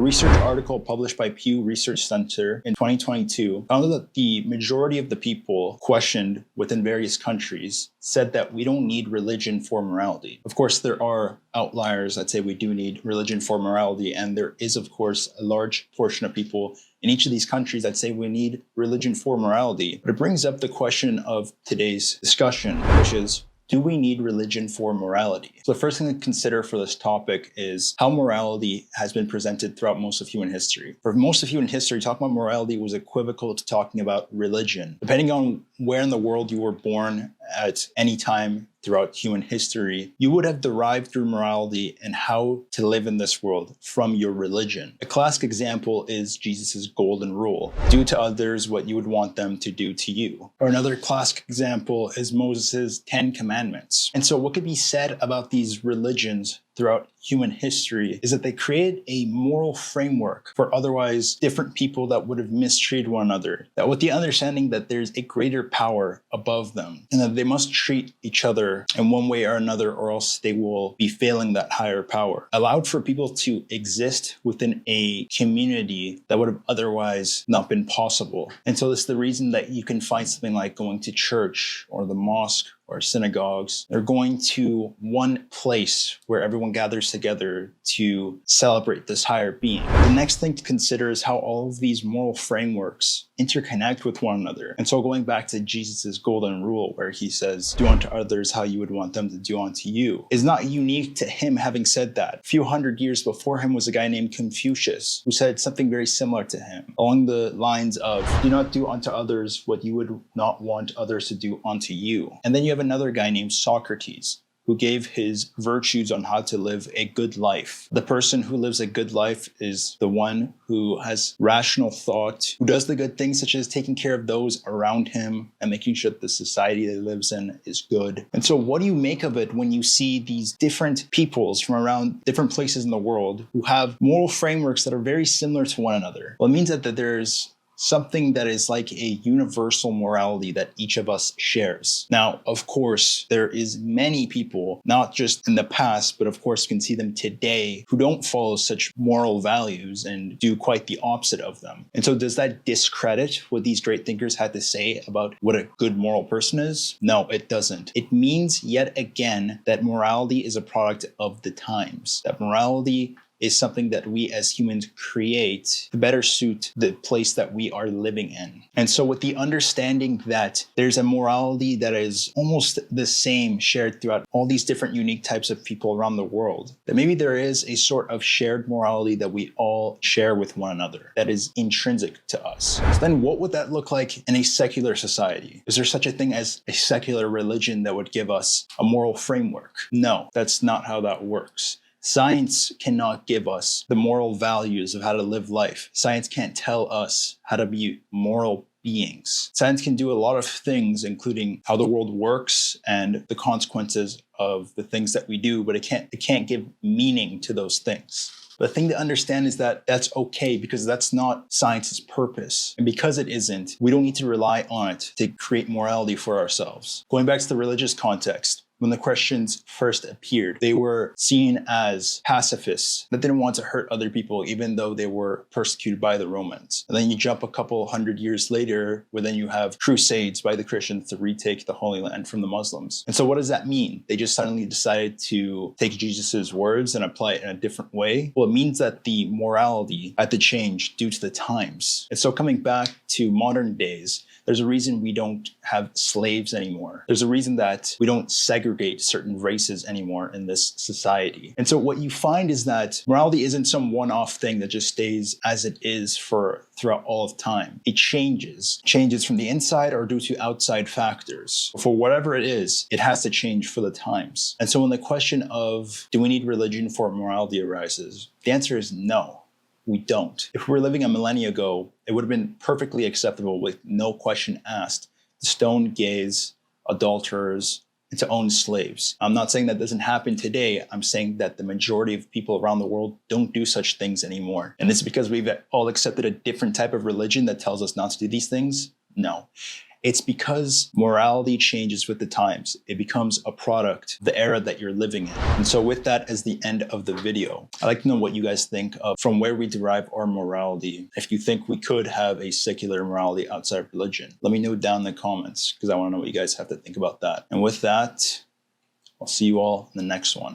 A research article published by Pew Research Center in 2022 found that the majority of the people questioned within various countries said that we don't need religion for morality. Of course, there are outliers that say we do need religion for morality, and there is, of course, a large portion of people in each of these countries that say we need religion for morality. But it brings up the question of today's discussion, which is, do we need religion for morality? So the first thing to consider for this topic is how morality has been presented throughout most of human history. For most of human history, talking about morality was equivocal to talking about religion. Depending on where in the world you were born at any time throughout human history, you would have derived your morality and how to live in this world from your religion. A classic example is Jesus' golden rule: do to others what you would want them to do to you. Or another classic example is Moses' 10 Commandments. And so what could be said about these religions throughout human history is that they created a moral framework for otherwise different people that would have mistreated one another, that with the understanding that there's a greater power above them and that they must treat each other in one way or another or else they will be failing that higher power, allowed for people to exist within a community that would have otherwise not been possible. And so this is the reason that you can find something like going to church or the mosque or synagogues. They're going to one place where everyone gathers together to celebrate this higher being. The next thing to consider is how all of these moral frameworks interconnect with one another. And so going back to Jesus' golden rule, where he says, do unto others how you would want them to do unto you, is not unique to him having said that. A few hundred years before him was a guy named Confucius, who said something very similar to him, along the lines of, do not do unto others what you would not want others to do unto you. And then you have another guy named Socrates, who gave his virtues on how to live a good life. The person who lives a good life is the one who has rational thought, who does the good things such as taking care of those around him and making sure that the society that he lives in is good. And so what do you make of it when you see these different peoples from around different places in the world who have moral frameworks that are very similar to one another? Well, it means that there's something that is like a universal morality that each of us shares. Now, of course, there is many people, not just in the past, but of course you can see them today, who don't follow such moral values and do quite the opposite of them. And so does that discredit what these great thinkers had to say about what a good moral person is? No, it doesn't. It means yet again that morality is a product of the times, that morality is something that we as humans create to better suit the place that we are living in. And so with the understanding that there's a morality that is almost the same shared throughout all these different unique types of people around the world, that maybe there is a sort of shared morality that we all share with one another that is intrinsic to us. So then what would that look like in a secular society? Is there such a thing as a secular religion that would give us a moral framework? No, that's not how that works. Science cannot give us the moral values of how to live life. Science can't tell us how to be moral beings. Science can do a lot of things, including how the world works and the consequences of the things that we do, but it can't give meaning to those things. The thing to understand is that that's okay, because that's not science's purpose. And because it isn't, we don't need to rely on it to create morality for ourselves. Going back to the religious context, when the Christians first appeared, they were seen as pacifists that didn't want to hurt other people, even though they were persecuted by the Romans. And then you jump a couple hundred years later, where then you have crusades by the Christians to retake the Holy Land from the Muslims. And so what does that mean? They just suddenly decided to take Jesus's words and apply it in a different way? Well, it means that the morality had to change due to the times. And so coming back to modern days, there's a reason we don't have slaves anymore. There's a reason that we don't segregate certain races anymore in this society. And so what you find is that morality isn't some one-off thing that just stays as it is throughout all of time. It changes from the inside or due to outside factors. For whatever it is, it has to change for the times. And so when the question of, do we need religion for morality arises, the answer is no. We don't. If we were living a millennia ago, it would have been perfectly acceptable with no question asked to stone gays, adulterers, and to own slaves. I'm not saying that doesn't happen today. I'm saying that the majority of people around the world don't do such things anymore. And it's because we've all accepted a different type of religion that tells us not to do these things? No. It's because morality changes with the times. It becomes a product of the era that you're living in. And so with that as the end of the video, I'd like to know what you guys think of from where we derive our morality. If you think we could have a secular morality outside of religion, let me know down in the comments because I want to know what you guys have to think about that. And with that, I'll see you all in the next one.